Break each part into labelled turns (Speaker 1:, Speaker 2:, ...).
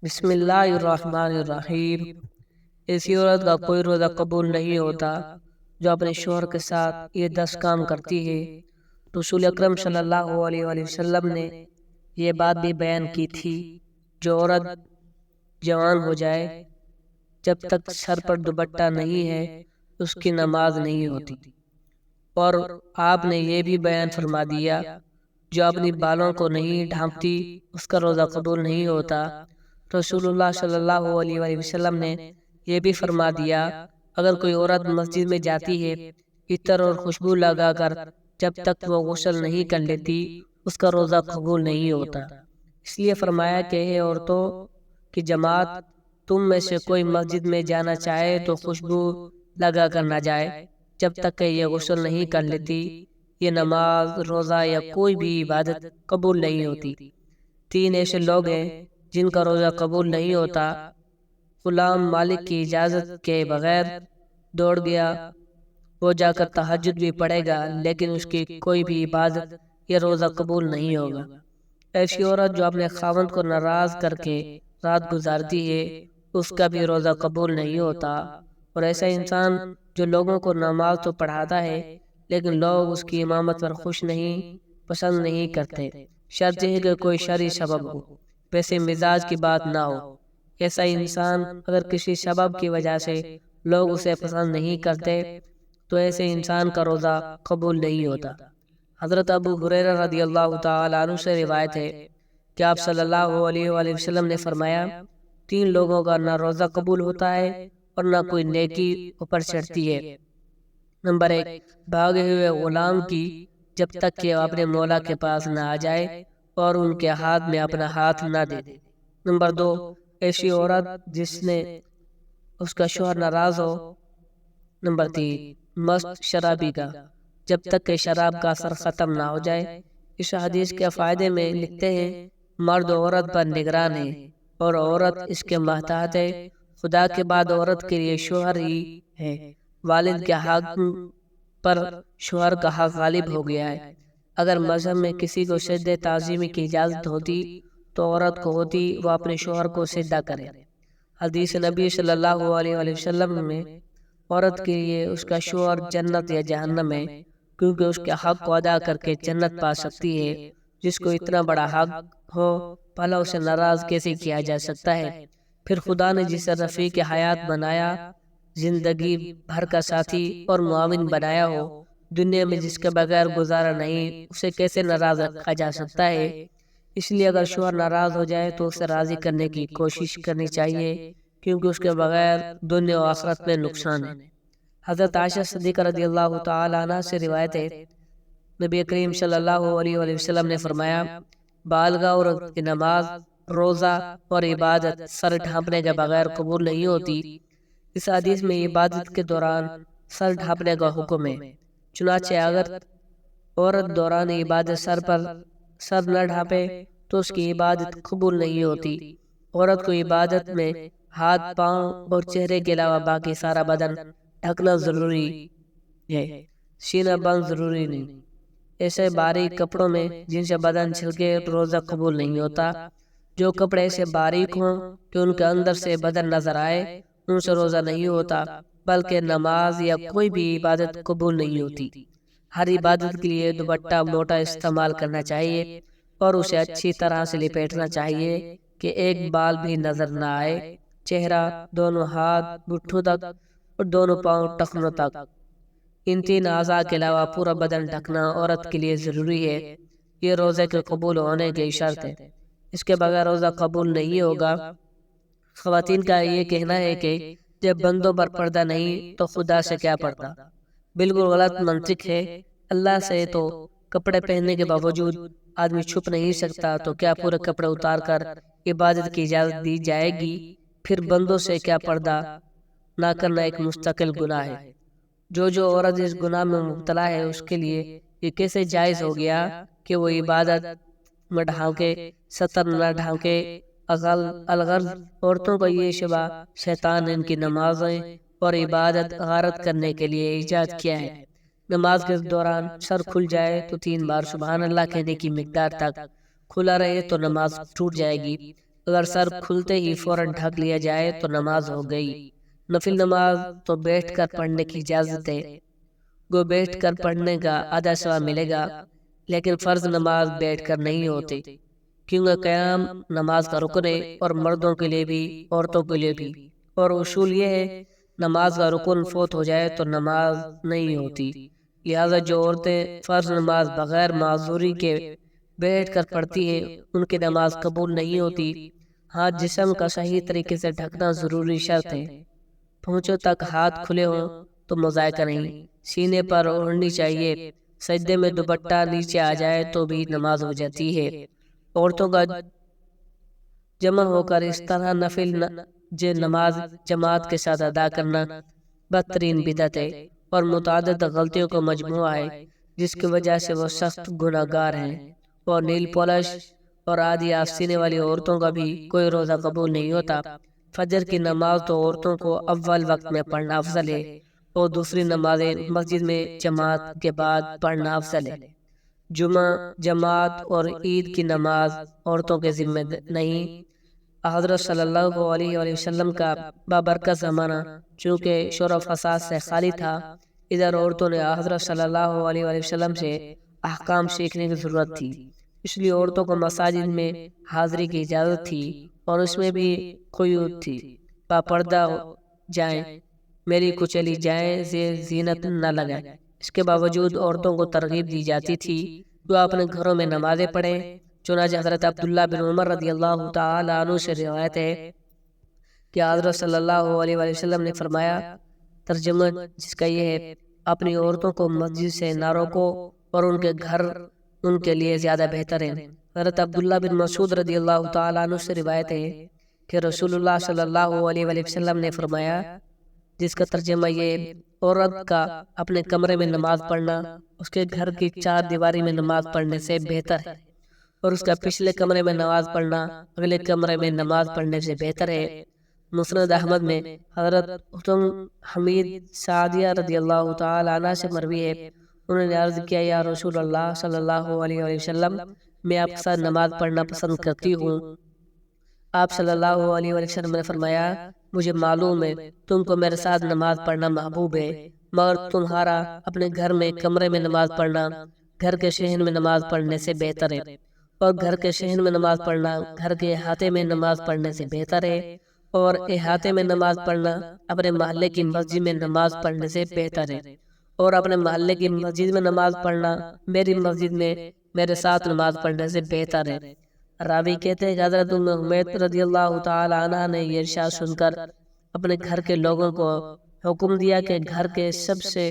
Speaker 1: بسم اللہ الرحمن الرحیم۔ ایسی عورت کا کوئی روزہ قبول نہیں ہوتا جو اپنے شوہر کے ساتھ یہ 10 کام کرتی ہے۔ رسول اکرم صلی اللہ علیہ وآلہ وسلم نے یہ بات بھی بیان کی تھی، جو عورت جوان ہو جائے جب تک سر پر دوپٹہ نہیں ہے اس کی نماز نہیں ہوتی، اور آپ نے یہ بھی بیان فرما دیا جو اپنی بالوں کو نہیں ڈھانپتی اس کا روزہ قبول نہیں ہوتا۔ رسول اللہ صلی اللہ علیہ وآلہ وسلم نے یہ بھی فرما دیا، اگر کوئی عورت مسجد میں جاتی ہے عطر اور خوشبو لگا کر جب تک وہ غسل نہیں کر لیتی اس کا روزہ قبول نہیں ہوتا۔ اس لیے فرمایا کہ اے عورتوں کی جماعت، تم میں سے کوئی مسجد میں جانا چاہے تو خوشبو لگا کر نہ جائے جب تک کہ یہ غسل نہیں کر لیتی۔ یہ نماز، روزہ یا کوئی بھی عبادت قبول نہیں ہوتی۔ 3 ایسے لوگ ہیں جن کا روزہ قبول نہیں ہوتا۔ غلام مالک کی اجازت کے بغیر دوڑ گیا، وہ جا کر تہجد بھی پڑھے گا لیکن اس کی کوئی بھی عبادت یا روزہ قبول نہیں ہوگا۔ ایسی عورت جو اپنے خاوند کو ناراض کر کے رات گزارتی ہے اس کا بھی روزہ قبول نہیں ہوتا۔ اور ایسا انسان جو لوگوں کو نماز تو پڑھاتا ہے لیکن لوگ اس کی امامت پر خوش نہیں، پسند نہیں کرتے، شرط ہے کہ کوئی شرعی سبب ہو، ویسے مزاج کی بات نہ ہو۔ ایسا انسان اگر کسی سبب کی وجہ سے لوگ اسے پسند نہیں کرتے تو ایسے انسان کا روزہ قبول نہیں ہوتا۔ حضرت ابو ہریرہ رضی اللہ تعالیٰ عنہ سے روایت ہے کہ آپ صلی اللہ علیہ وآلہ وسلم نے فرمایا، 3 لوگوں کا نہ روزہ قبول ہوتا ہے اور نہ کوئی نیکی اوپر چڑھتی ہے۔ نمبر 1، بھاگے ہوئے غلام کی جب تک کہ وہ اپنے مولا کے پاس نہ آ جائے اور ان کے ہاتھ میں اپنا ہاتھ نہ دے دے۔ نمبر 2، ایسی عورت جس نے اس کا شوہر ناراض ہو۔ نمبر 3، مست شرابی کا جب تک کہ شراب کا اثر ختم نہ ہو جائے۔ اس حدیث کے فائدے میں لکھتے ہیں، مرد عورت پر نگران ہے اور عورت اس کے محتاط ہے۔ خدا کے بعد عورت کے لیے شوہر ہی ہے۔ والد کے حق پر شوہر کا حق غالب ہو گیا ہے۔ اگر مذہب میں کسی کو سجدہ تعظیمی کی اجازت ہوتی تو عورت کو ہوتی وہ اپنے شوہر کو سجدہ کرے۔ حدیث نبی صلی اللہ علیہ وآلہ وسلم میں عورت کے لیے اس کا شوہر جنت یا جہنم ہے، کیونکہ اس کے حق کو ادا کر کے جنت پا سکتی ہے۔ جس کو اتنا بڑا حق ہو بھلا اسے ناراض کیسے کیا جا سکتا ہے؟ پھر خدا نے جسے رفیق حیات بنایا، زندگی بھر کا ساتھی اور معاون بنایا ہو، دنیا میں جس کے بغیر گزارا نہیں، اسے کیسے ناراض رکھا جا سکتا ہے؟ اس لیے اگر شوہر ناراض ہو جائے تو اسے راضی کرنے کی کوشش کرنی چاہیے، کیونکہ اس کے بغیر دنیا و آخرت میں نقصان ہے۔ حضرت عائشہ صدیقہ رضی اللہ تعالی عنہ سے روایت ہے، نبی کریم صلی اللہ علیہ وآلہ وسلم نے فرمایا، بالغہ عورت کی نماز، روزہ اور عبادت سر ڈھانپنے کے بغیر قبول نہیں ہوتی۔ اس حدیث میں عبادت کے دوران سر ڈھانپنے کا حکم ہے، چنانچہ اگر عورت دوران عبادت سر نہ ڈھانپے تو اس کی عبادت قبول نہیں ہوتی۔ عورت کو عبادت میں ہاتھ، پاؤں اور چہرے کے علاوہ باقی سارا بدن ڈھکنا ضروری ہے، سینہ بند ضروری نہیں۔ ایسے باریک کپڑوں میں جن سے بدن چھلکے روزہ قبول نہیں ہوتا۔ جو کپڑے ایسے باریک ہوں کہ ان کے اندر سے بدن نظر آئے ان سے روزہ نہیں ہوتا، بلکہ نماز یا کوئی بھی عبادت قبول نہیں ہوتی۔ ہر عبادت کے لیے دوپٹہ موٹا استعمال کرنا چاہیے اور اسے اچھی طرح سے لپیٹنا چاہیے کہ ایک بال بھی نظر نہ آئے۔ چہرہ، دونوں ہاتھ گھٹنوں تک اور دونوں پاؤں ٹخنوں تک، ان 3 اعضاء کے علاوہ پورا بدن ڈھکنا عورت کے لیے ضروری ہے۔ یہ روزے کے قبول ہونے کی شرط ہے، اس کے بغیر روزہ قبول نہیں ہوگا۔ خواتین کا یہ کہنا ہے کہ جب بندوں پر پردہ نہیں تو خدا سے کیا پردہ؟ بالکل غلط منطق ہے۔ اللہ سے تو کپڑے پہننے کے باوجود آدمی چھپ نہیں سکتا، تو کیا پورے کپڑے اتار کر عبادت کی اجازت دی جائے گی؟ پھر بندوں سے کیا پردہ نہ کرنا ایک مستقل گناہ ہے۔ جو عورت اس گناہ میں مبتلا ہے اس کے لیے یہ کیسے جائز ہو گیا کہ وہ عبادت میں ڈھانکے، ستر نہ ڈھانکے؟ الغرض عورتوں کو یہ شبہ شیطان نے ان کی نمازیں اور عبادت غارت کرنے کے لیے ایجاد کیا ہے۔ نماز کے دوران سر کھل جائے تو 3 بار سبحان اللہ کہنے کی مقدار تک کھلا رہے تو نماز ٹوٹ جائے گی، اگر سر کھلتے ہی فوراً ڈھک لیا جائے تو نماز ہو گئی۔ نفل نماز تو بیٹھ کر پڑھنے کی اجازت ہے، گو بیٹھ کر پڑھنے کا آدھا ثواب ملے گا، لیکن فرض نماز بیٹھ کر نہیں ہوتی، کیونکہ قیام نماز کا رکن ہے، اور مردوں کے لیے بھی عورتوں کے لیے بھی، اور اصول یہ ہے نماز کا رکن فوت ہو جائے تو نماز نہیں ہوتی، لہذا جو عورتیں فرض نماز بغیر معذوری کے بیٹھ کر پڑھتی ہیں ان کی نماز قبول نہیں ہوتی۔ ہاں، جسم کا صحیح طریقے سے ڈھکنا ضروری شرط ہے، پہنچوں تک ہاتھ کھلے ہوں تو مذائقہ نہیں، سینے پر اوڑھنی چاہیے، سجدے میں دوپٹہ نیچے آ جائے تو بھی نماز ہو جاتی ہے۔ عورتوں کا جمع ہو کر اس طرح نفل نماز جماعت کے ساتھ ادا کرنا بدترین بدعت ہے اور متعدد غلطیوں کا مجموعہ ہے، جس کی وجہ سے وہ سخت گناہ گار ہیں، اور نیل پالش اور آدھی آستینے والی عورتوں کا بھی کوئی روزہ قبول نہیں ہوتا۔ فجر کی نماز تو عورتوں کو اول وقت میں پڑھنا افضل ہے، اور دوسری نمازیں مسجد میں جماعت کے بعد پڑھنا افضل ہے۔ جمعہ، جماعت اور عید کی نماز عورتوں کے ذمہ نہیں۔ حضرت صلی اللہ علیہ وآلہ وسلم کا بابرکت زمانہ چونکہ شور و فساد سے خالی تھا، ادھر عورتوں نے حضرت صلی اللہ علیہ وآلہ وسلم سے احکام سیکھنے کی ضرورت تھی، اس لیے عورتوں کو مساجد میں حاضری کی اجازت تھی، اور اس میں بھی قیود تھی، پردہ جائیں، میری کچلی جائیں، زینت نہ لگائیں۔ اس کے باوجود عورتوں کو ترغیب دی جاتی تھی جو اپنے گھروں میں نمازیں پڑھیں۔ چنانچہ حضرت عبداللہ بن عمر رضی اللہ تعالی عنہ سے روایت ہے کہ حضرت صلی اللہ علیہ وآلہ وسلم نے فرمایا، ترجمہ جس کا یہ ہے، اپنی عورتوں کو مسجد سے نہ روکو، اور ان کے گھر ان کے لیے زیادہ بہتر ہیں۔ حضرت عبداللہ بن مسعود رضی اللہ تعالی عنہ سے روایت ہے کہ رسول اللہ صلی اللہ علیہ وآلہ وسلم نے فرمایا، جس کا ترجمہ یہ، عورت کا اپنے کمرے میں نماز پڑھنا اس کے گھر کی چار دیواری میں نماز پڑھنے سے بہتر ہے، اور اس کا پچھلے کمرے میں نماز پڑھنا اگلے کمرے میں نماز پڑھنے سے بہتر ہے۔ مسند احمد میں حضرت حمید سعدیہ رضی اللہ تعالی عنہ سے مروی ہے، انہوں نے عرض کیا، یا رسول اللہ صلی اللہ علیہ وآلہ وسلم، میں آپ کے ساتھ نماز پڑھنا پسند کرتی ہوں۔ آپ صلی اللہ علیہ وآلہ وسلم نے فرمایا، مجھے معلوم ہے تم کو میرے ساتھ نماز پڑھنا محبوب ہے، مگر تمہارا اپنے گھر میں کمرے میں نماز پڑھنا گھر کے شہر میں نماز پڑھنے سے بہتر ہے، اور گھر کے شہر میں نماز پڑھنا گھر کے احاطے میں نماز پڑھنے سے بہتر ہے، اور احاطے میں نماز پڑھنا اپنے محلے کی مسجد میں نماز پڑھنے سے بہتر ہے، اور اپنے محلے کی مسجد میں نماز پڑھنا میری مسجد میں میرے ساتھ نماز پڑھنے سے بہتر ہے۔ راوی کہتے ہیں کہ حضرت ام حمید رضی اللہ تعالی عنہ نے یہ ارشاد سن کر اپنے گھر کے لوگوں کو حکم دیا کہ گھر کے سب سے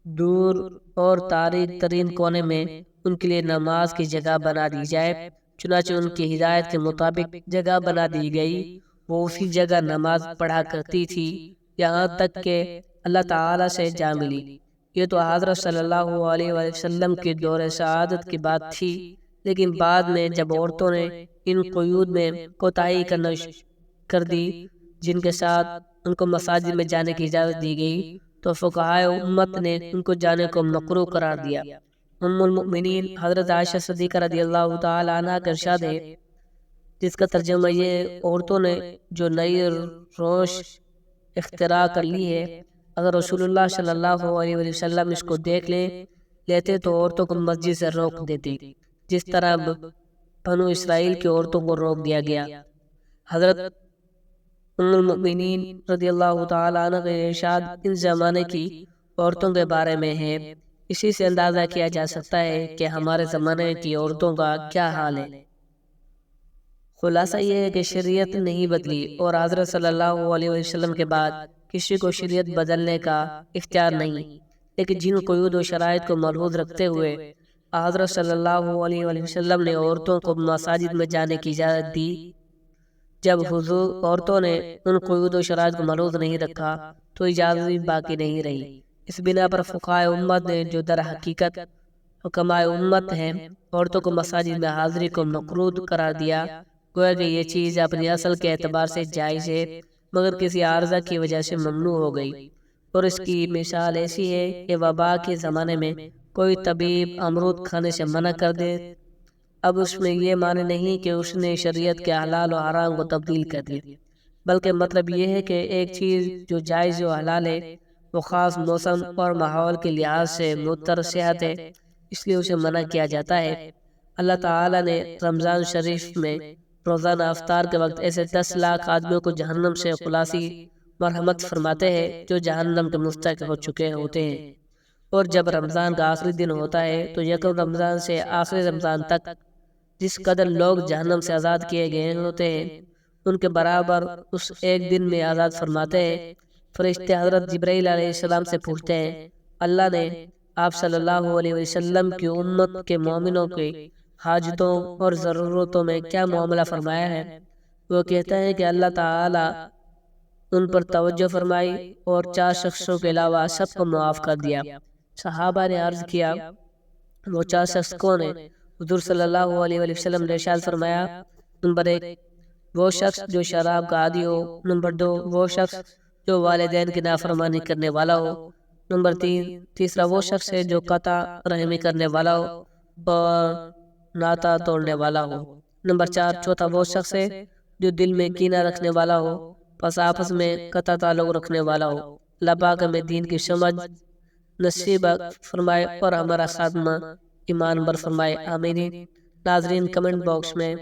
Speaker 1: دور اور تاریک ترین کونے میں ان کے لیے نماز کی جگہ بنا دی جائے۔ چنانچہ ان کی ہدایت کے مطابق جگہ بنا دی گئی، وہ اسی جگہ نماز پڑھا کرتی تھی یہاں تک کہ اللہ تعالی سے جا ملی۔ یہ تو حضرت صلی اللہ علیہ وآلہ وسلم کی دور سعادت کی بات تھی، لیکن بعد میں جب عورتوں نے ان قیود میں کوتاہی کرنا کر دی جن کے ساتھ ان کو مساجد میں جانے کی اجازت دی گئی، تو فقہائے امت نے ان کو جانے کو مکروہ قرار دیا۔ ام المؤمنین حضرت عائشہ صدیقہ رضی اللہ تعالی عنہ کا ارشاد ہے، جس کا ترجمہ یہ، عورتوں نے جو نئی روش اختراع کر لی ہے، اگر رسول اللہ صلی اللہ علیہ وسلم اس کو دیکھ لیتے تو عورتوں کو مسجد سے روک دیتے، جس طرح بنو اسرائیل کی عورتوں کو روک دیا گیا۔ حضرت ام المؤمنین رضی اللہ تعالی عنہ کا ارشاد ان زمانے کی عورتوں کے بارے میں ہے۔ اسی سے اندازہ کیا جا سکتا ہے کہ ہمارے زمانے کی عورتوں کا کیا حال ہے۔ خلاصہ یہ ہے کہ شریعت نہیں بدلی، اور حضرت صلی اللہ علیہ وسلم کے بعد کسی کو شریعت بدلنے کا اختیار نہیں، لیکن جن قیود و شرائط کو ملحوظ رکھتے ہوئے حضرت صلی اللہ علیہ وسلم نے عورتوں کو مساجد میں جانے کی اجازت دی، جب حضور عورتوں نے ان قیود و شرائط کو ملحوظ نہیں رکھا تو اجازت بھی باقی نہیں رہی۔ اس بنا پر فقہائے امت نے جو در حقیقت حکمائے امت ہیں عورتوں کو مساجد میں حاضری کو مکروہ قرار دیا، گویا کہ یہ چیز اپنی اصل کے اعتبار سے جائز ہے مگر کسی عارضہ کی وجہ سے ممنوع ہو گئی، اور اس کی مثال ایسی ہے کہ وبا کے زمانے میں کوئی طبیب امرود کھانے سے منع کر دے اب اس میں یہ معنی نہیں کہ اس نے شریعت کے حلال و حرام کو تبدیل کر دیا، بلکہ مطلب یہ ہے کہ ایک چیز جو جائز و حلال ہے وہ خاص موسم اور ماحول کے لحاظ سے معتبر صحت ہے، اس لیے اسے منع کیا جاتا ہے۔ اللہ تعالیٰ نے رمضان شریف میں روزانہ افطار کے وقت ایسے 10 لاکھ آدمیوں کو جہنم سے خلاصی مرحمت فرماتے ہیں جو جہنم کے مستحق ہو چکے ہوتے ہیں۔ اور جب رمضان کا آخری دن ہوتا ہے تو یکم رمضان سے آخری رمضان تک جس قدر لوگ جہنم سے آزاد کیے گئے ہوتے ہیں ان کے برابر اس ایک دن میں آزاد فرماتے ہیں۔ فرشتے حضرت جبرائیل علیہ السلام سے پوچھتے ہیں، اللہ نے آپ صلی اللہ علیہ وسلم کی امت کے مومنوں کے حاجتوں اور ضرورتوں میں کیا معاملہ فرمایا ہے؟ وہ کہتا ہے کہ اللہ تعالی ان پر توجہ فرمائی اور 4 شخصوں کے علاوہ سب کو معاف کر دیا۔ صحابہ نے عرض کیا، وہ 4 شخص کون ہیں؟ حضور صلی اللہ علیہ وسلم نے ارشاد فرمایا، نمبر 1 وہ شخص جو شراب کا عادی ہو، نمبر 2 وہ شخص جو والدین کی نافرمانی کرنے والا ہو، نمبر 3 تیسرا وہ شخص ہے جو قطع رحمی کرنے والا ہو اور ناتا توڑنے والا ہو، نمبر 4 چوتھا وہ شخص ہے جو دل میں کینہ رکھنے والا ہو پس آپس میں قطع تعلق رکھنے والا ہو۔ اللہ پاک ہمیں دین کی سمجھ نصیب فرمائے اور ہمارا خاتمہ ایمان بر فرمائے، آمین۔ ناظرین کمنٹ باکس میں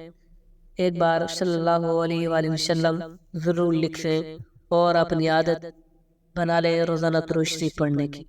Speaker 1: ایک بار صلی اللہ علیہ وآلہ وسلم ضرور لکھ لیں اور اپنی عادت بنا لیں روزانہ درود شریف پڑھنے کی۔